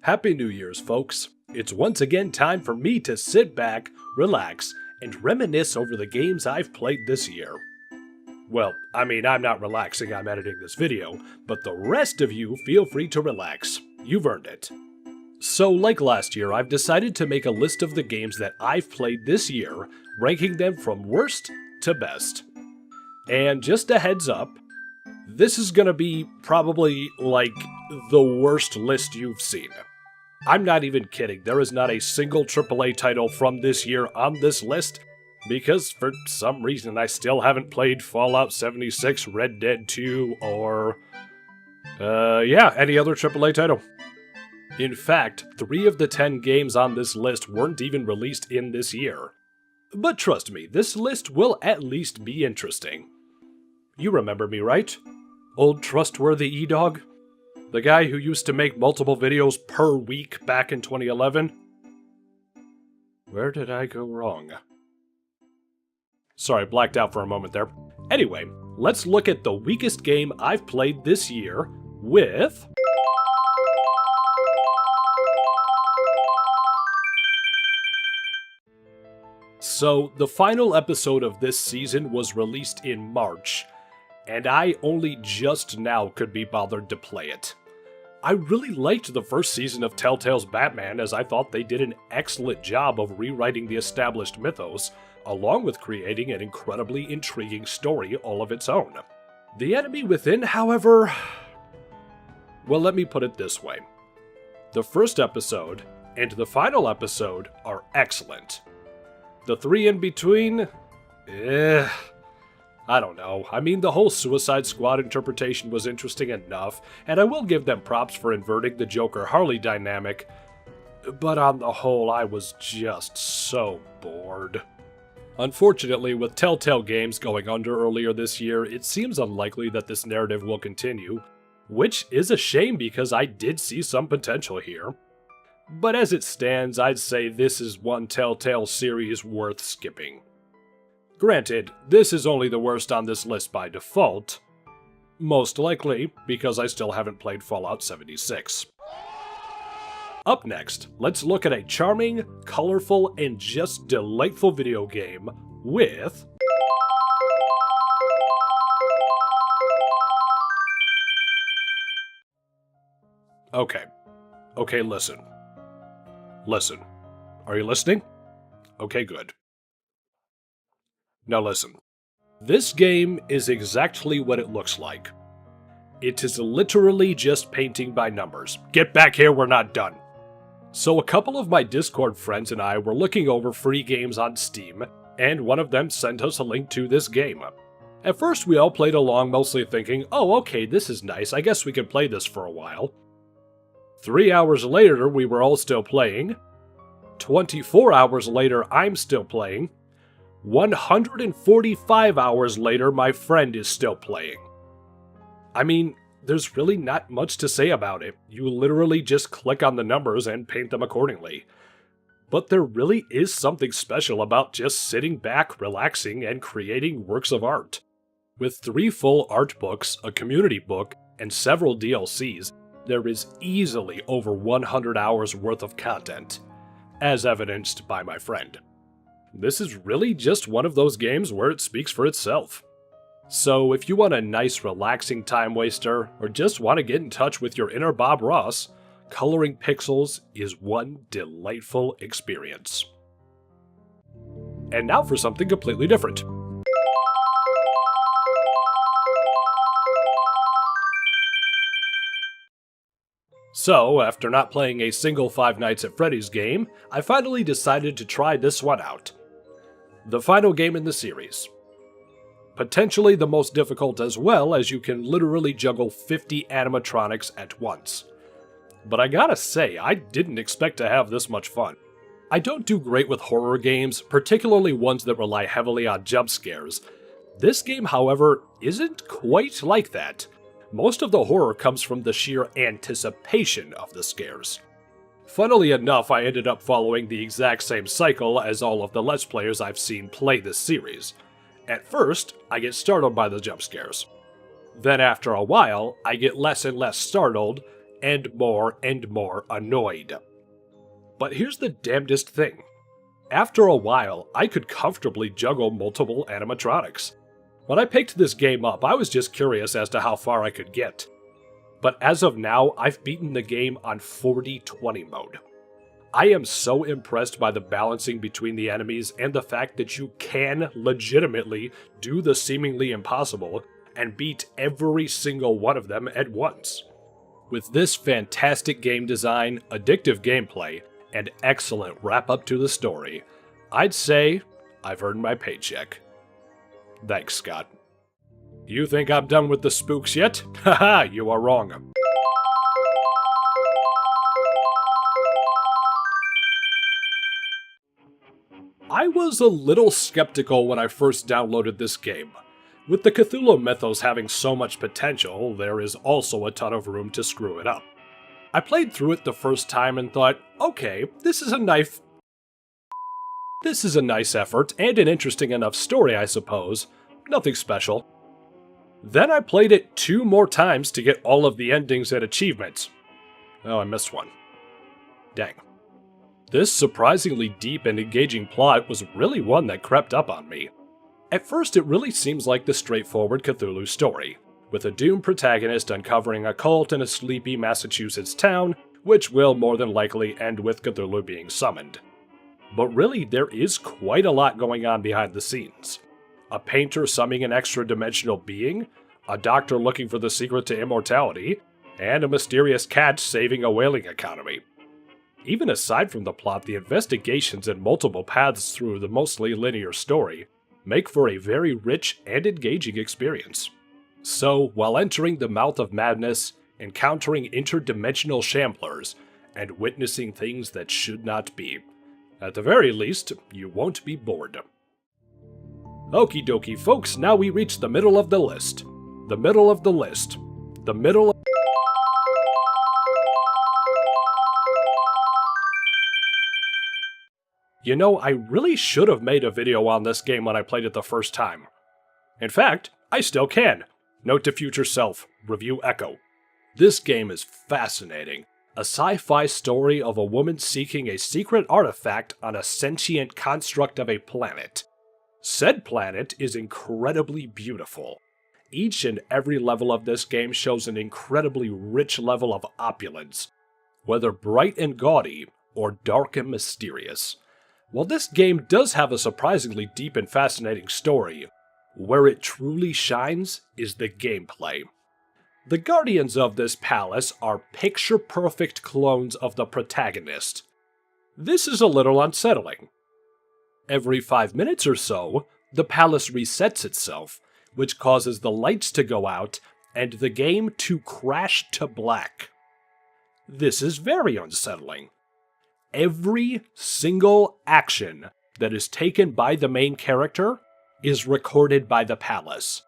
Happy New Year's, folks. It's once again time for me to sit back, relax, and reminisce over the games I've played this year. Well, I mean, I'm not relaxing, I'm editing this video, but the rest of you feel free to relax. You've earned it. So, like last year, I've decided to make a list of the games that I've played this year, ranking them from worst to best. And just a heads up, this is gonna be probably, like, the worst list you've seen. I'm not even kidding, there is not a single AAA title from this year on this list, because for some reason I still haven't played Fallout 76, Red Dead 2, or... any other AAA title. In fact, 3 of the 10 games on this list weren't even released in this year. But trust me, this list will at least be interesting. You remember me, right? Old trustworthy E-Dog? The guy who used to make multiple videos per week back in 2011? Where did I go wrong? Sorry, blacked out for a moment there. Anyway, let's look at the weakest game I've played this year with... So, the final episode of this season was released in March, and I only just now could be bothered to play it. I really liked the first season of Telltale's Batman, as I thought they did an excellent job of rewriting the established mythos, along with creating an incredibly intriguing story all of its own. The enemy within, however... Well, let me put it this way. The first episode and the final episode are excellent. The 3 in between? I don't know. I mean, the whole Suicide Squad interpretation was interesting enough, and I will give them props for inverting the Joker-Harley dynamic, but on the whole, I was just so bored. Unfortunately, with Telltale Games going under earlier this year, it seems unlikely that this narrative will continue, which is a shame because I did see some potential here. But as it stands, I'd say this is one Telltale series worth skipping. Granted, this is only the worst on this list by default, most likely because I still haven't played Fallout 76. Up next, let's look at a charming, colorful, and just delightful video game with... Okay, listen. Listen. Are you listening? Okay, good. Now listen. This game is exactly what it looks like. It is literally just painting by numbers. Get back here, we're not done. So a couple of my Discord friends and I were looking over free games on Steam, and one of them sent us a link to this game. At first we all played along, mostly thinking, oh okay, this is nice, I guess we can play this for a while. 3 hours later, we were all still playing. 24 hours later, I'm still playing. 145 hours later, my friend is still playing. I mean, there's really not much to say about it. You literally just click on the numbers and paint them accordingly. But there really is something special about just sitting back, relaxing, and creating works of art. With 3 full art books, a community book, and several DLCs, there is easily over 100 hours worth of content, as evidenced by my friend. This is really just one of those games where it speaks for itself. So if you want a nice relaxing time waster, or just want to get in touch with your inner Bob Ross, coloring pixels is one delightful experience. And now for something completely different. So, after not playing a single Five Nights at Freddy's game, I finally decided to try this one out. The final game in the series. Potentially the most difficult as well, as you can literally juggle 50 animatronics at once. But I gotta say, I didn't expect to have this much fun. I don't do great with horror games, particularly ones that rely heavily on jump scares. This game, however, isn't quite like that. Most of the horror comes from the sheer anticipation of the scares. Funnily enough, I ended up following the exact same cycle as all of the Let's Players I've seen play this series. At first, I get startled by the jump scares. Then after a while, I get less and less startled, and more annoyed. But here's the damnedest thing. After a while, I could comfortably juggle multiple animatronics. When I picked this game up, I was just curious as to how far I could get. But as of now, I've beaten the game on 40-20 mode. I am so impressed by the balancing between the enemies and the fact that you can legitimately do the seemingly impossible and beat every single one of them at once. With this fantastic game design, addictive gameplay, and excellent wrap-up to the story, I'd say I've earned my paycheck. Thanks, Scott. You think I'm done with the spooks yet? Haha, you are wrong. I was a little skeptical when I first downloaded this game. With the Cthulhu mythos having so much potential, there is also a ton of room to screw it up. I played through it the first time and thought, okay, this is a nice effort and an interesting enough story, I suppose. Nothing special. Then I played it 2 more times to get all of the endings and achievements. Oh, I missed one. Dang. This surprisingly deep and engaging plot was really one that crept up on me. At first, it really seems like the straightforward Cthulhu story, with a doomed protagonist uncovering a cult in a sleepy Massachusetts town, which will more than likely end with Cthulhu being summoned. But really, there is quite a lot going on behind the scenes. A painter summoning an extra-dimensional being, a doctor looking for the secret to immortality, and a mysterious cat saving a whaling economy. Even aside from the plot, the investigations and multiple paths through the mostly linear story make for a very rich and engaging experience. So, while entering the mouth of madness, encountering interdimensional shamblers, and witnessing things that should not be, at the very least, you won't be bored. Okie dokie, folks, now we reach the middle of the list. The middle of the list. The middle of... You know, I really should have made a video on this game when I played it the first time. In fact, I still can. Note to future self, review Echo. This game is fascinating. A sci-fi story of a woman seeking a secret artifact on a sentient construct of a planet. Said planet is incredibly beautiful. Each and every level of this game shows an incredibly rich level of opulence, whether bright and gaudy or dark and mysterious. While this game does have a surprisingly deep and fascinating story, where it truly shines is the gameplay. The guardians of this palace are picture-perfect clones of the protagonist. This is a little unsettling. Every 5 minutes or so, the palace resets itself, which causes the lights to go out and the game to crash to black. This is very unsettling. Every single action that is taken by the main character is recorded by the palace.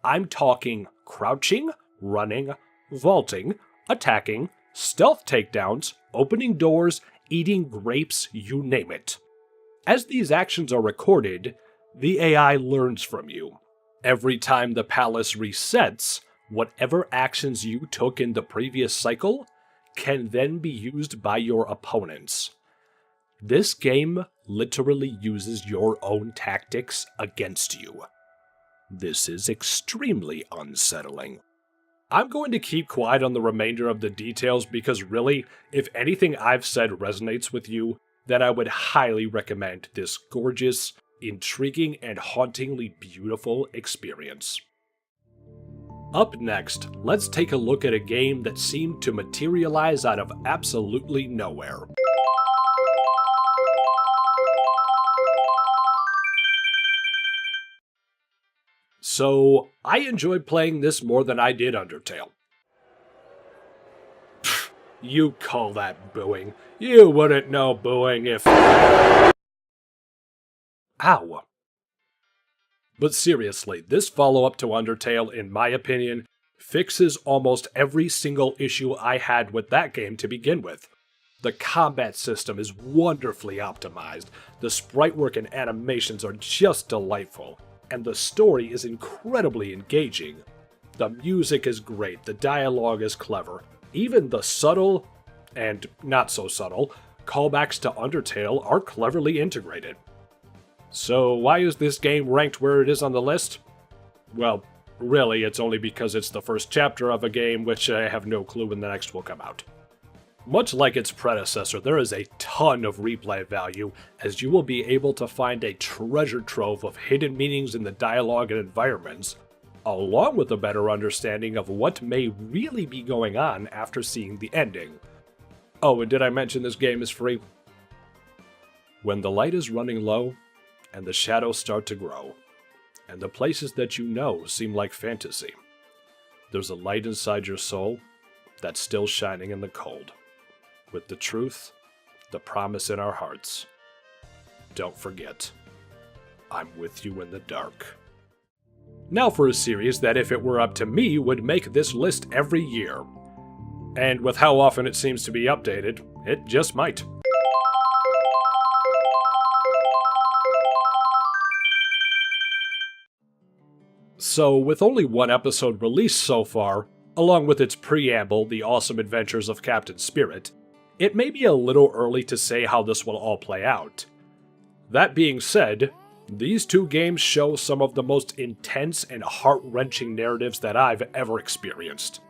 I'm talking crouching, running, vaulting, attacking, stealth takedowns, opening doors, eating grapes, you name it. As these actions are recorded, the AI learns from you. Every time the palace resets, whatever actions you took in the previous cycle can then be used by your opponents. This game literally uses your own tactics against you. This is extremely unsettling. I'm going to keep quiet on the remainder of the details because really, if anything I've said resonates with you, then I would highly recommend this gorgeous, intriguing, and hauntingly beautiful experience. Up next, let's take a look at a game that seemed to materialize out of absolutely nowhere. So, I enjoyed playing this more than I did Undertale. Pfft, you call that booing. You wouldn't know booing if... Ow. But seriously, this follow-up to Undertale, in my opinion, fixes almost every single issue I had with that game to begin with. The combat system is wonderfully optimized, the sprite work and animations are just delightful, and the story is incredibly engaging. The music is great, the dialogue is clever, Even the subtle, and not so subtle, callbacks to Undertale are cleverly integrated. So why is this game ranked where it is on the list? Well, really, it's only because it's the first chapter of a game which I have no clue when the next will come out. Much like its predecessor, there is a ton of replay value, as you will be able to find a treasure trove of hidden meanings in the dialogue and environments, along with a better understanding of what may really be going on after seeing the ending. Oh, and did I mention this game is free? When the light is running low, and the shadows start to grow, and the places that you know seem like fantasy, there's a light inside your soul that's still shining in the cold, with the truth, the promise in our hearts. Don't forget, I'm with you in the dark. Now for a series that, if it were up to me, would make this list every year. And with how often it seems to be updated, it just might. So, with only one episode released so far, along with its preamble, The Awesome Adventures of Captain Spirit, it may be a little early to say how this will all play out. That being said, these two games show some of the most intense and heart-wrenching narratives that I've ever experienced.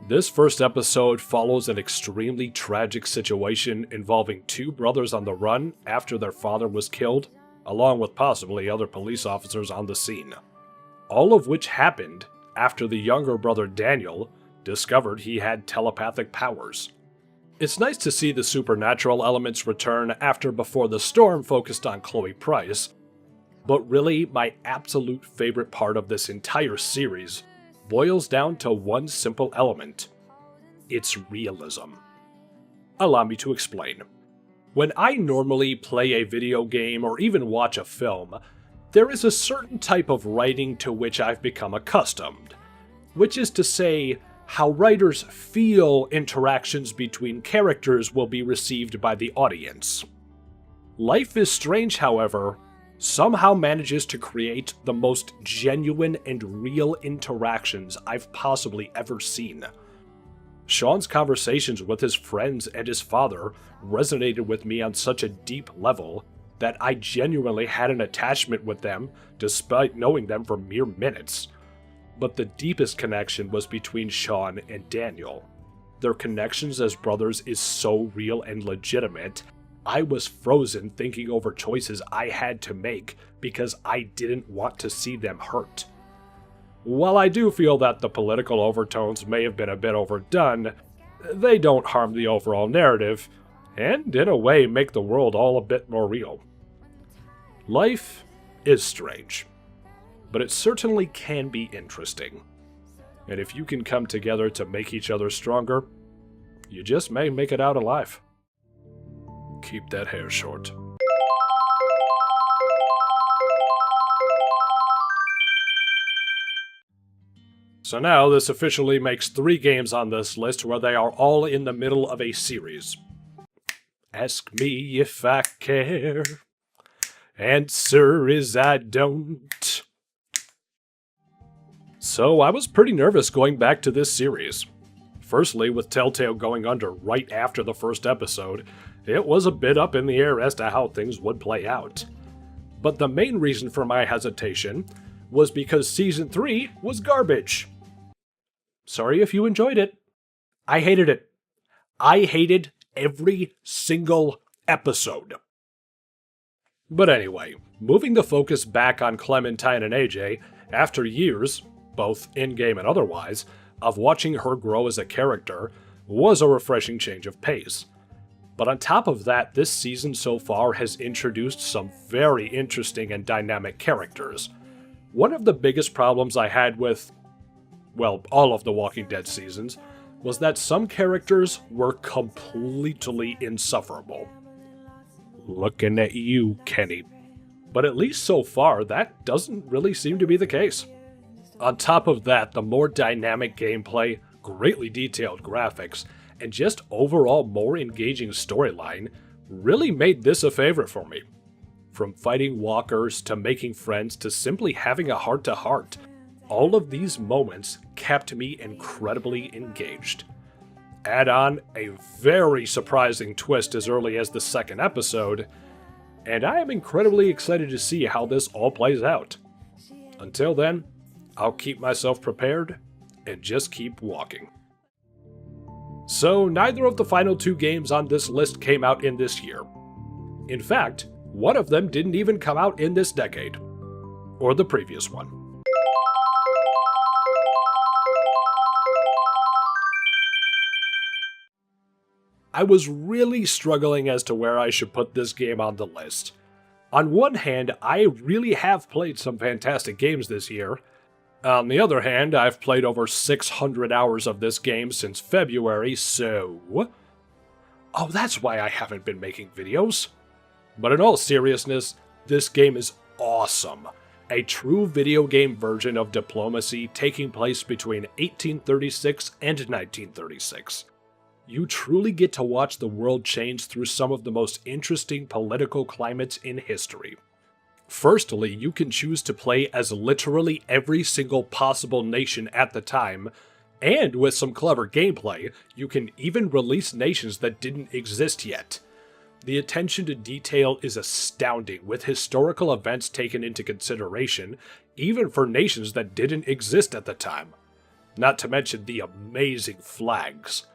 This first episode follows an extremely tragic situation involving two brothers on the run after their father was killed, along with possibly other police officers on the scene. All of which happened after the younger brother Daniel discovered he had telepathic powers. It's nice to see the supernatural elements return after Before the Storm focused on Chloe Price, but really my absolute favorite part of this entire series boils down to one simple element. It's realism. Allow me to explain. When I normally play a video game or even watch a film, there is a certain type of writing to which I've become accustomed, which is to say, how writers feel interactions between characters will be received by the audience. Life is Strange, however, somehow manages to create the most genuine and real interactions I've possibly ever seen. Sean's conversations with his friends and his father resonated with me on such a deep level that I genuinely had an attachment with them despite knowing them for mere minutes. But the deepest connection was between Sean and Daniel. Their connections as brothers is so real and legitimate, I was frozen thinking over choices I had to make because I didn't want to see them hurt. While I do feel that the political overtones may have been a bit overdone, they don't harm the overall narrative, and in a way make the world all a bit more real. Life is strange, but it certainly can be interesting. And if you can come together to make each other stronger, you just may make it out alive. Keep that hair short. So now this officially makes 3 games on this list where they are all in the middle of a series. Ask me if I care. Answer is I don't. So I was pretty nervous going back to this series. Firstly, with Telltale going under right after the first episode, it was a bit up in the air as to how things would play out. But the main reason for my hesitation was because Season 3 was garbage. Sorry if you enjoyed it. I hated it. I hated every single episode. But anyway, moving the focus back on Clementine and AJ, after years, both in-game and otherwise, of watching her grow as a character, was a refreshing change of pace. But on top of that, this season so far has introduced some very interesting and dynamic characters. One of the biggest problems I had with, well, all of the Walking Dead seasons, was that some characters were completely insufferable. Looking at you, Kenny. But at least so far, that doesn't really seem to be the case. On top of that, the more dynamic gameplay, greatly detailed graphics, and just overall more engaging storyline really made this a favorite for me. From fighting walkers to making friends to simply having a heart-to-heart, all of these moments kept me incredibly engaged. Add on a very surprising twist as early as the second episode, and I am incredibly excited to see how this all plays out. Until then, I'll keep myself prepared and just keep walking. So, neither of the final 2 games on this list came out in this year. In fact, one of them didn't even come out in this decade, or the previous one. I was really struggling as to where I should put this game on the list. On one hand, I really have played some fantastic games this year. On the other hand, I've played over 600 hours of this game since February, so... Oh, that's why I haven't been making videos. But in all seriousness, this game is awesome. A true video game version of diplomacy taking place between 1836 and 1936. You truly get to watch the world change through some of the most interesting political climates in history. Firstly, you can choose to play as literally every single possible nation at the time, and with some clever gameplay, you can even release nations that didn't exist yet. The attention to detail is astounding, with historical events taken into consideration, even for nations that didn't exist at the time. Not to mention the amazing flags.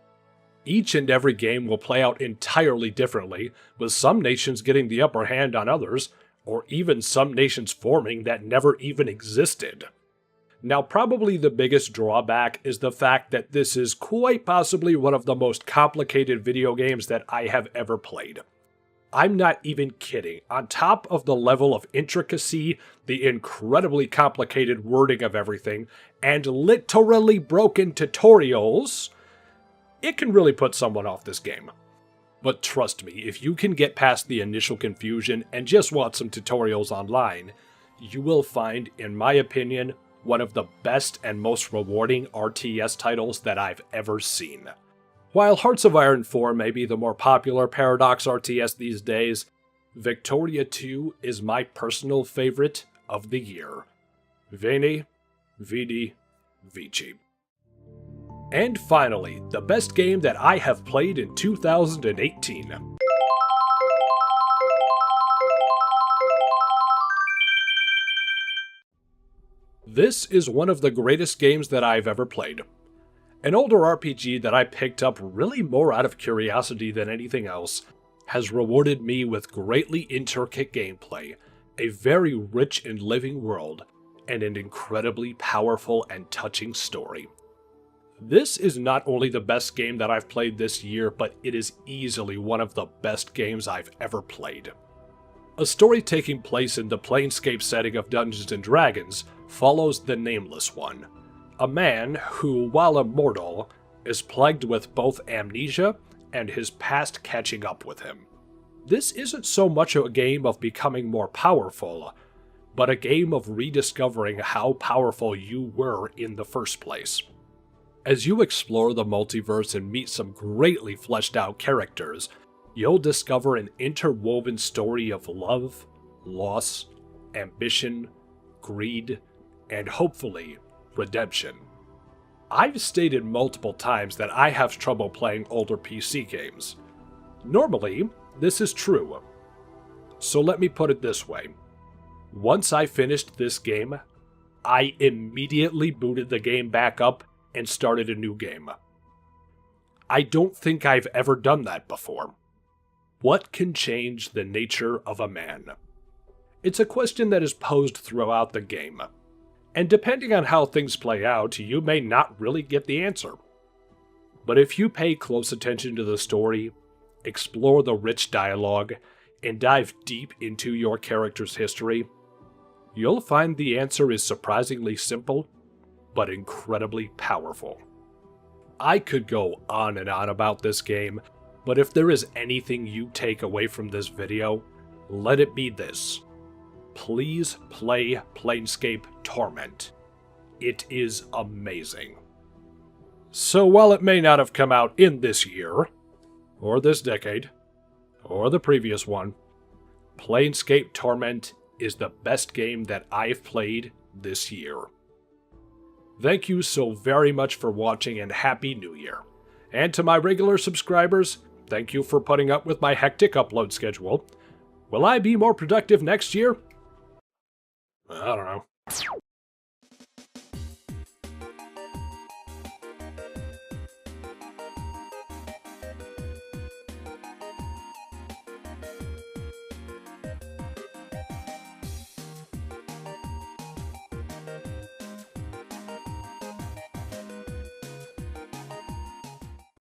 Each and every game will play out entirely differently, with some nations getting the upper hand on others, or even some nations forming that never even existed. Now, probably the biggest drawback is the fact that this is quite possibly one of the most complicated video games that I have ever played. I'm not even kidding. On top of the level of intricacy, the incredibly complicated wording of everything, and literally broken tutorials, it can really put someone off this game. But trust me, if you can get past the initial confusion and just watch some tutorials online, you will find, in my opinion, one of the best and most rewarding RTS titles that I've ever seen. While Hearts of Iron 4 may be the more popular Paradox RTS these days, Victoria 2 is my personal favorite of the year. Veni, Vidi, Vici. And finally, the best game that I have played in 2018. This is one of the greatest games that I've ever played. An older RPG that I picked up really more out of curiosity than anything else, has rewarded me with greatly intricate gameplay, a very rich and living world, and an incredibly powerful and touching story. This is not only the best game that I've played this year, but it is easily one of the best games I've ever played. A story taking place in the Planescape setting of Dungeons & Dragons follows the Nameless One, a man who, while immortal, is plagued with both amnesia and his past catching up with him. This isn't so much a game of becoming more powerful, but a game of rediscovering how powerful you were in the first place. As you explore the multiverse and meet some greatly fleshed out characters, you'll discover an interwoven story of love, loss, ambition, greed, and hopefully, redemption. I've stated multiple times that I have trouble playing older PC games. Normally, this is true. So let me put it this way. Once I finished this game, I immediately booted the game back up and started a new game. I don't think I've ever done that before. What can change the nature of a man? It's a question that is posed throughout the game, and depending on how things play out, you may not really get the answer. But if you pay close attention to the story, explore the rich dialogue, and dive deep into your character's history, you'll find the answer is surprisingly simple but incredibly powerful. I could go on and on about this game, but if there is anything you take away from this video, let it be this. Please play Planescape Torment. It is amazing. So while it may not have come out in this year, or this decade, or the previous one, Planescape Torment is the best game that I've played this year. Thank you so very much for watching, and Happy New Year. And to my regular subscribers, thank you for putting up with my hectic upload schedule. Will I be more productive next year? I don't know.